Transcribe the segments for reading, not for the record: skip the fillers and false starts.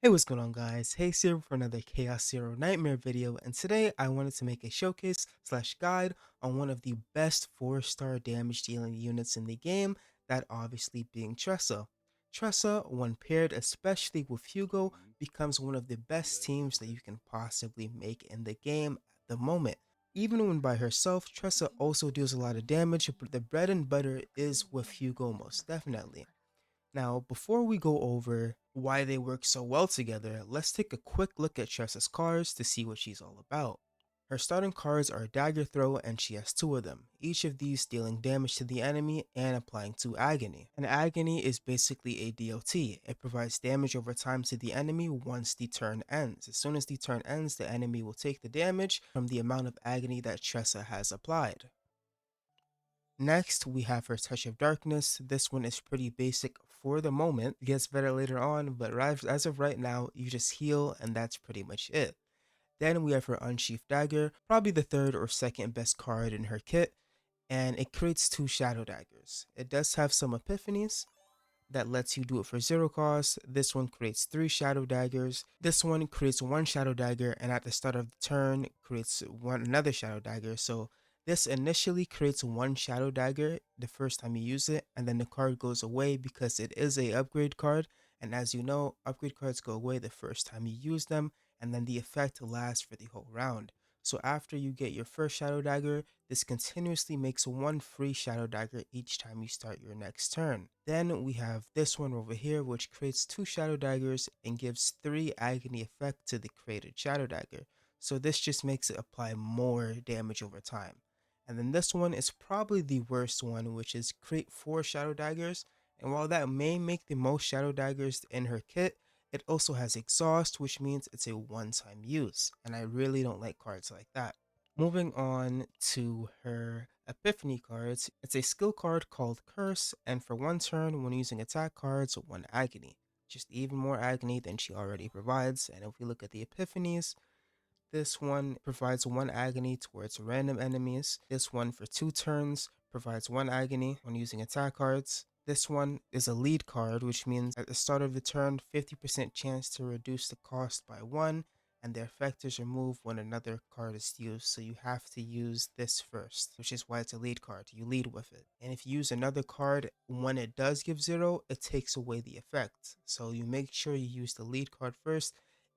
Hey, what's going on, guys? Hey, Zero for another Chaos Zero Nightmare video, and today I wanted to make a showcase slash guide on one of the best 4-star damage dealing units in the game, that obviously being Tressa. Tressa, when paired especially with Hugo, becomes one of the best teams that you can possibly make in the game at the moment. Even when by herself, Tressa also deals a lot of damage, but the bread and butter is with Hugo most definitely. Now, before we go over why they work so well together, let's take a quick look at Tressa's cards to see what she's all about. Her starting cards are Dagger Throw, and she has two of them, each of these dealing damage to the enemy and applying 2 Agony. And Agony is basically a DOT. It provides damage over time to the enemy once the turn ends. As soon as the turn ends, the enemy will take the damage from the amount of Agony that Tressa has applied. Next, we have her Touch of Darkness. This one is pretty basic for the moment. It gets better later on, but as of right now, you just heal and that's pretty much it. Then we have her Unsheathed Dagger, probably the third or second best card in her kit, and it creates 2 Shadow Daggers. It does have some Epiphanies that lets you do it for 0 cost. This one creates 3 Shadow Daggers. This one creates 1 Shadow Dagger, and at the start of the turn creates another Shadow Dagger. So this initially creates 1 Shadow Dagger the first time you use it, and then the card goes away because it is a upgrade card. And as you know, upgrade cards go away the first time you use them, and then the effect lasts for the whole round. So after you get your first Shadow Dagger, this continuously makes 1 free Shadow Dagger each time you start your next turn. Then we have this one over here, which creates 2 Shadow Daggers and gives 3 Agony effect to the created Shadow Dagger. So this just makes it apply more damage over time. And then this one is probably the worst one, which is create 4 Shadow Daggers. And while that may make the most Shadow Daggers in her kit, it also has exhaust, which means it's a one-time use, and I really don't like cards like that. Moving on to her Epiphany cards, it's a skill card called Curse, and for 1 turn when using attack cards, 1 Agony. Just even more Agony than she already provides, and if we look at the Epiphanies, this one provides 1 Agony towards random enemies. This one for 2 turns provides 1 Agony when using attack cards. This one is a lead card, which means at the start of the turn, 50% chance to reduce the cost by 1, and the effect is removed when another card is used, so you have to use this first, which is why it's a lead card. You lead with it. And if you use another card when it does give 0, it takes away the effect. So you make sure you use the lead card first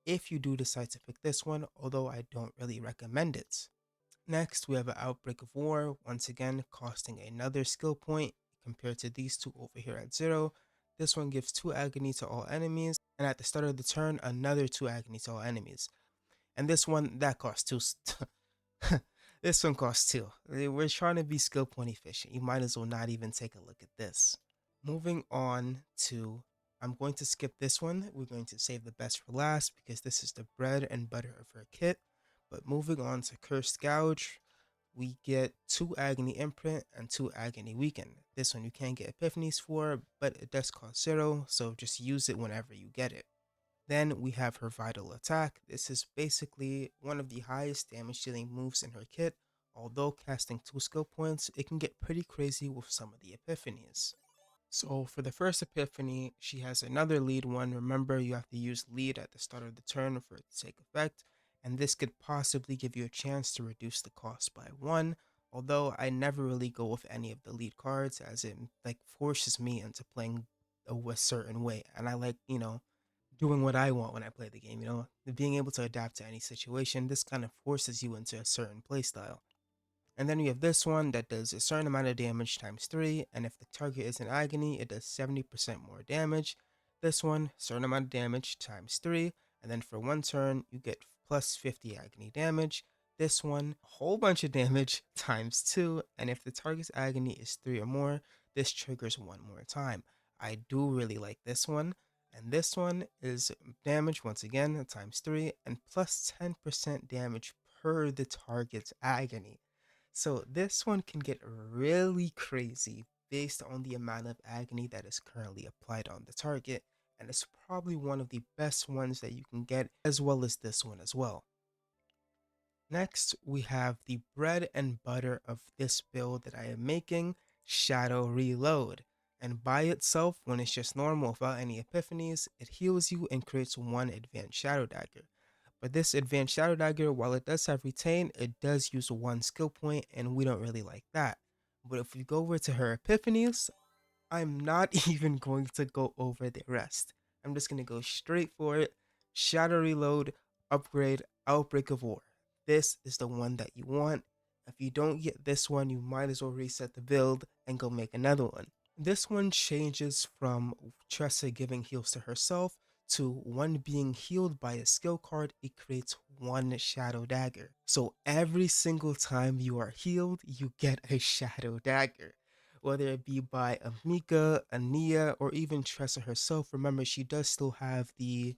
if you do decide to pick this one, although I don't really recommend it. Next, we have an Outbreak of War, once again costing another skill point compared to these two over here at 0. This one gives 2 Agony to all enemies, and at the start of the turn, another 2 Agony to all enemies. And this one, that costs 2. This one costs 2. We're trying to be skill point efficient. You might as well not even take a look at this. Moving on to, I'm going to skip this one. We're going to save the best for last because this is the bread and butter of her kit. But moving on to Cursed Gouge, we get 2 Agony Imprint and 2 Agony Weaken. This one you can't get Epiphanies for, but it does cost 0, so just use it whenever you get it. Then we have her Vital Attack. This is basically one of the highest damage dealing moves in her kit. Although casting 2 skill points, it can get pretty crazy with some of the Epiphanies. So for the first Epiphany, she has another lead one. Remember, you have to use lead at the start of the turn for it to take effect, and this could possibly give you a chance to reduce the cost by 1, although I never really go with any of the lead cards as it forces me into playing a certain way, and I like, doing what I want when I play the game, being able to adapt to any situation. This kind of forces you into a certain playstyle. And then we have this one that does a certain amount of damage times 3, and if the target is in agony, it does 70% more damage. This one, certain amount of damage times 3, and then for 1 turn, you get plus 50 agony damage. This one, a whole bunch of damage times 2, and if the target's agony is 3 or more, this triggers 1 more time. I do really like this one. And this one is damage once again times 3 and plus 10% damage per the target's agony. So this one can get really crazy based on the amount of agony that is currently applied on the target, and it's probably one of the best ones that you can get, as well as this one as well. Next, we have the bread and butter of this build that I am making, Shadow Reload. And by itself, when it's just normal without any epiphanies, it heals you and creates one advanced shadow dagger. But this advanced shadow dagger, while it does have retain, it does use one skill point, and we don't really like that. But if we go over to her epiphanies, I'm not even going to go over the rest. I'm just going to go straight for it. Shadow Reload, Upgrade, Outbreak of War. This is the one that you want. If you don't get this one, you might as well reset the build and go make another one. This one changes from Tressa giving heals to herself to one being healed by a skill card. It creates one shadow dagger. So every single time you are healed, you get a shadow dagger. Whether it be by Amika, Ania, or even Tressa herself. Remember, she does still have the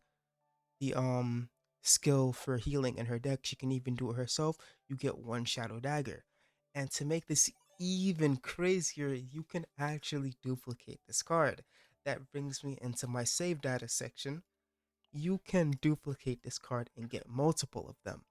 skill for healing in her deck. She can even do it herself. You get one shadow dagger. And to make this even crazier, you can actually duplicate this card. That brings me into my save data section. You can duplicate this card and get multiple of them.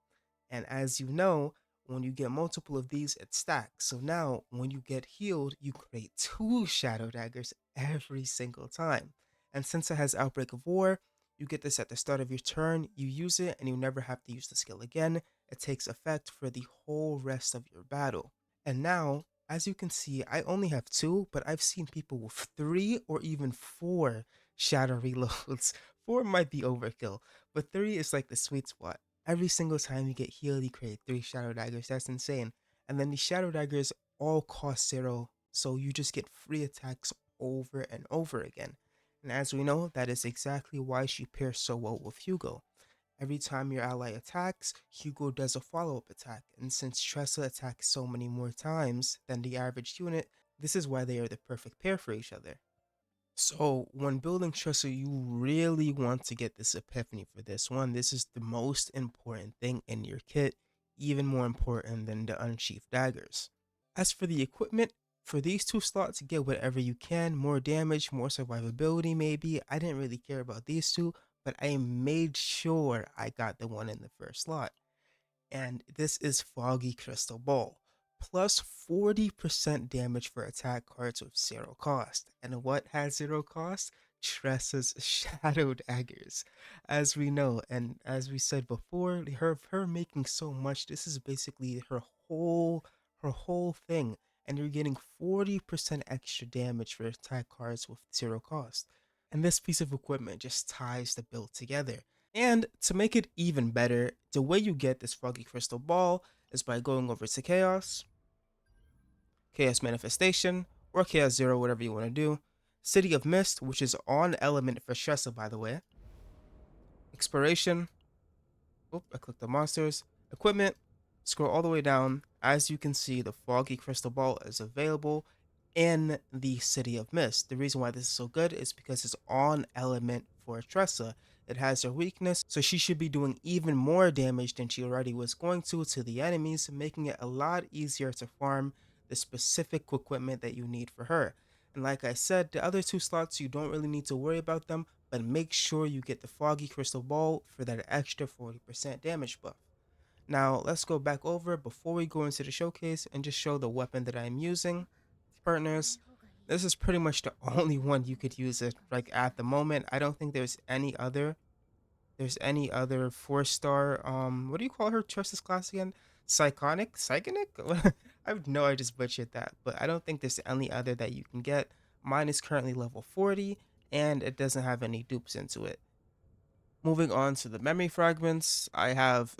And as you know, when you get multiple of these, it stacks. So now when you get healed, you create two shadow daggers every single time. And since it has Outbreak of War, you get this at the start of your turn, you use it, and you never have to use the skill again. It takes effect for the whole rest of your battle. And now, as you can see, I only have two, but I've seen people with three or even four shadow reloads. Four might be overkill, but three is like the sweet spot. Every single time you get healed, you create three shadow daggers. That's insane. And then the shadow daggers all cost zero, so you just get free attacks over and over again. And as we know, that is exactly why she pairs so well with Hugo. Every time your ally attacks, Hugo does a follow-up attack, and since Tressa attacks so many more times than the average unit, this is why they are the perfect pair for each other. So when building Tressa, you really want to get this Epiphany for this one. This is the most important thing in your kit, even more important than the unsheathed daggers. As for the equipment, for these two slots, get whatever you can. More damage, more survivability maybe. I didn't really care about these two, but I made sure I got the one in the first slot. And this is Foggy Crystal Ball. Plus 40% damage for attack cards with zero cost. And what has zero cost? Tressa's Shadow Daggers. As we know, and as we said before, her making so much, this is basically her whole thing. And you're getting 40% extra damage for attack cards with zero cost. And this piece of equipment just ties the build together. And to make it even better, the way you get this Foggy Crystal Ball is by going over to Chaos, Chaos Manifestation, or Chaos Zero, whatever you want to do. City of Mist, which is on element for Tressa, by the way. Exploration. Oop, I clicked the monsters. Equipment. Scroll all the way down. As you can see, the Foggy Crystal Ball is available in the City of Mist. The reason why this is so good is because it's on element for Tressa. It has her weakness, so she should be doing even more damage than she already was going to the enemies, making it a lot easier to farm the specific equipment that you need for her. And like I said, the other two slots, you don't really need to worry about them, but make sure you get the Foggy Crystal Ball for that extra 40% damage buff. Now, let's go back over before we go into the showcase and just show the weapon that I'm using. Partners, this is pretty much the only one you could use it like at the moment. I don't think there's any other 4-star what do you call her Tressa's class again? Psychonic? I know I just butchered that, but I don't think there's any other that you can get. Mine is currently level 40 and it doesn't have any dupes into it. Moving on to the memory fragments, I have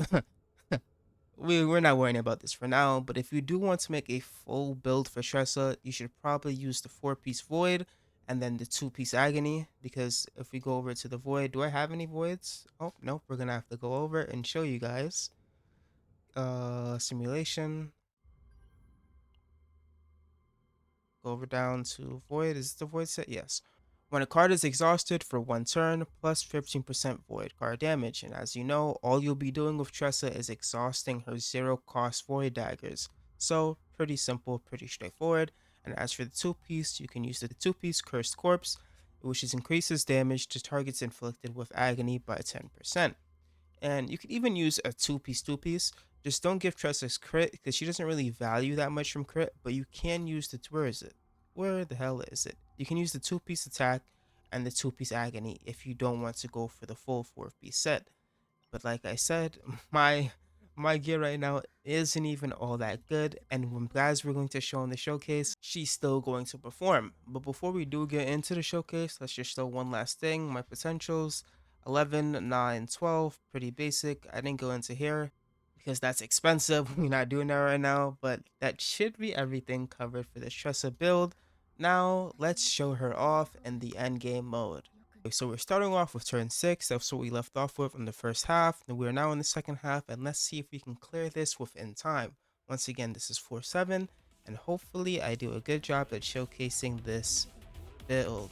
we're not worrying about this for now, but if you do want to make a full build for Tressa, you should probably use the 4-piece Void and then the 2-piece Agony, because if we go over to the Void, do I have any Voids? Oh, nope, we're gonna have to go over and show you guys. Simulation, go over down to Void. Is the Void set? Yes. When a card is exhausted for one turn, plus 15% Void card damage. And as you know, all you'll be doing with Tressa is exhausting her zero cost Void daggers. So, pretty simple, pretty straightforward. And as for the 2-piece, you can use the 2-piece Cursed Corpse, which is increases damage to targets inflicted with Agony by 10%. And you can even use a 2-piece. Just don't give Tressa's crit, because she doesn't really value that much from crit, but you can use the Where is it? where the hell is it? You can use the 2-piece attack and the 2-piece agony if you don't want to go for the full 4-piece set. But like I said, my gear right now isn't even all that good, and when guys we're going to show in the showcase, she's still going to perform. But before we do get into the showcase, let's just show one last thing. My potentials: 11, 9, 12, pretty basic. I didn't go into here because that's expensive. We're not doing that right now, but that should be everything covered for the Tressa build. Now let's show her off in the end game mode. So we're starting off with turn 6. That's what we left off with in the first half. And we're now in the second half, and let's see if we can clear this within time. Once again, this is 4-7, and hopefully I do a good job at showcasing this build.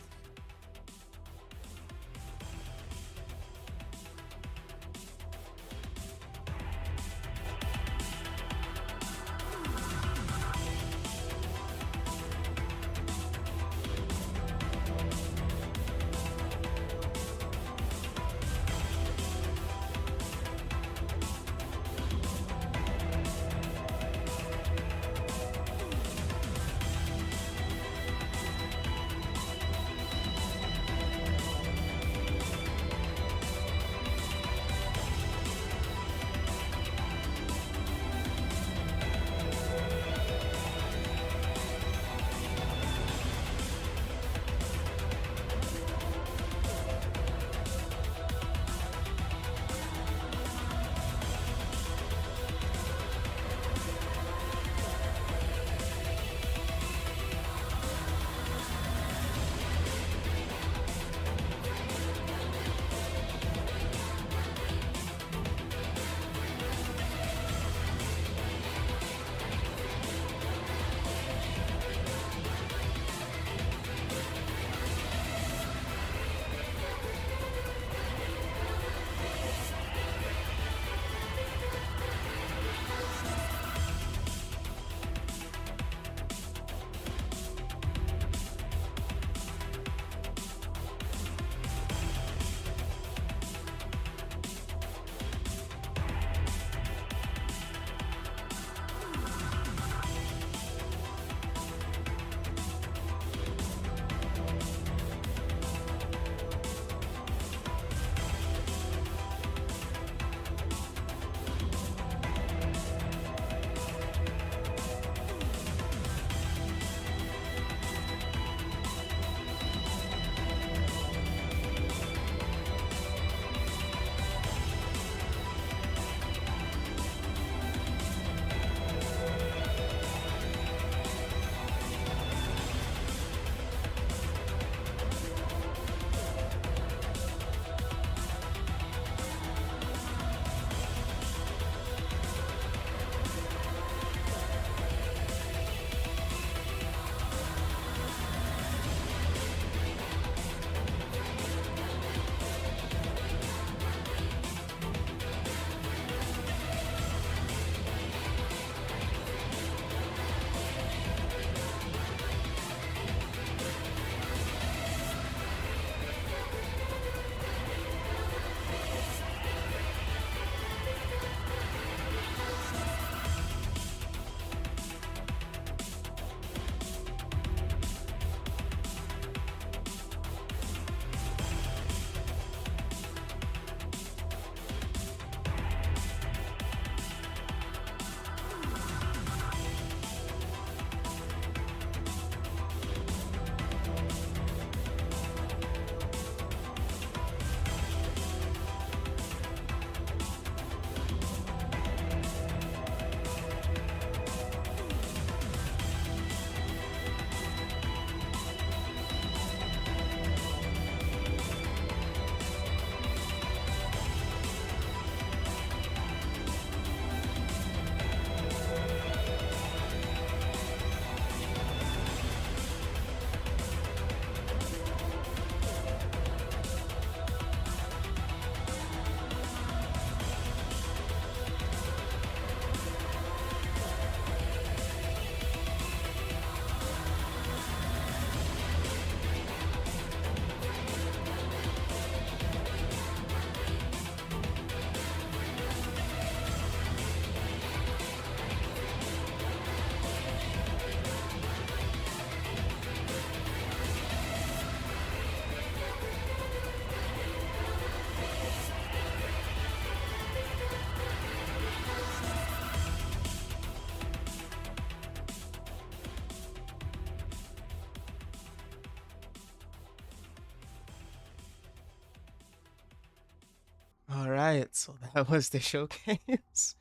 Alright, so that was the showcase.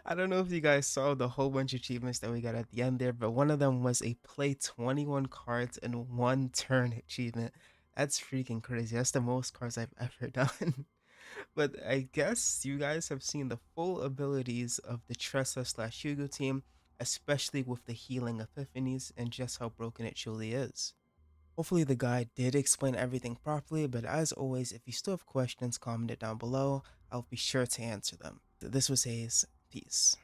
I don't know if you guys saw the whole bunch of achievements that we got at the end there, but one of them was a play 21 cards in one turn achievement. That's freaking crazy. That's the most cards I've ever done. But I guess you guys have seen the full abilities of the Tressa slash Hugo team, especially with the healing Epiphanies and just how broken it truly is. Hopefully the guide did explain everything properly, but as always, if you still have questions, comment it down below. I'll be sure to answer them. This was Hayes. Peace.